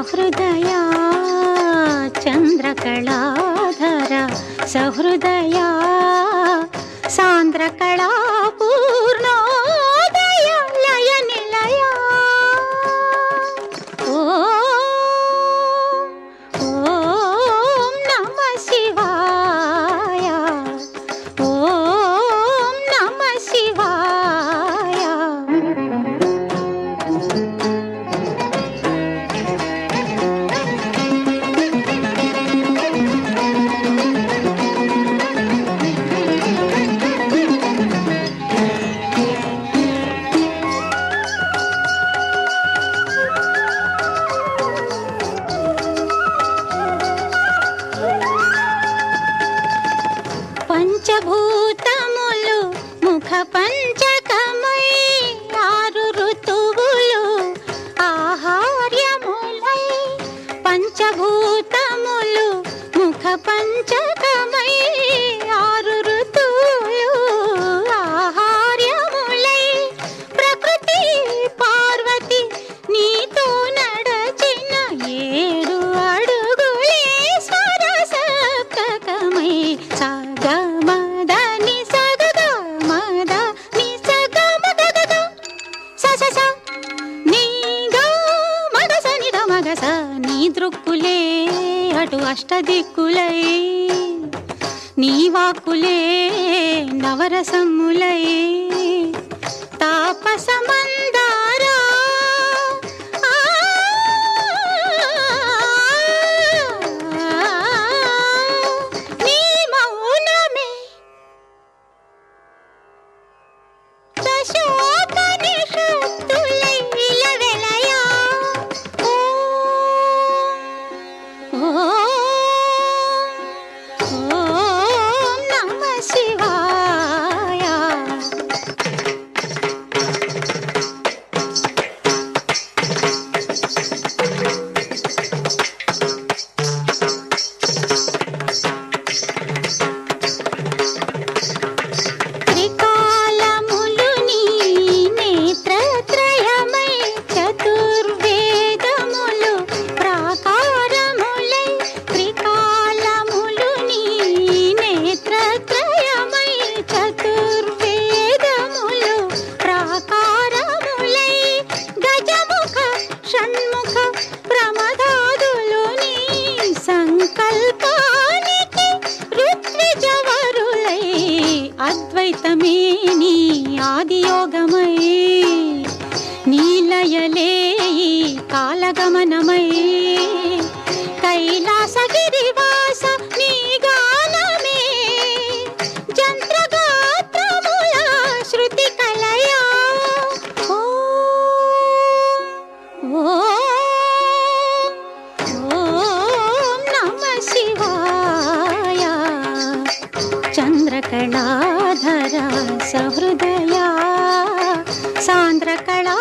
सहृदया चन्द्रकलाधर सहृदया सान्द्रकला पूर्णोदय लय निलया ॐ नमः शिवाय ॐ नमः शिवाय। పంచభూతములు ముఖ పంచకమై ఆరు ఋతువులు ఆహార్యములై పంచభూతములు ముఖ పంచకమై ఆరు ఋతువులు ఆహార్యములై ప్రకృతి పార్వతి నీతో నడచిన 7 అడుగులే సరసప్తకమై నీ దృక్కులే అటు అష్టదిక్కులై నీ వాక్కులే నవరసములై తాపసమందారా నీ మౌనమే దశోపనిషత్తులై ఇలవెలయా ఓం నమః శివాయ। త్రికాలములు నీ నేత్రత్రయమై చతుర్వేదములు ప్రాకారములై త్రికాలములు నీ నేత్రత్రయమై చతుర్వేదములు ప్రాకారములై గజముఖ షణ్ముఖ ప్రమదాదులు నీ సంకల్పానికి ఋత్విజవరులై అద్వైతమే నీ ఆదియోగమై నీలయలే ఈ కాలగమనమై కైలాసగిరివాస నీ గానమే జంత్రగాత్రముల శృతి కలయా ఓం నమః శివాయ। చంద్రకళాధర సహృదయా సాంద్రకళా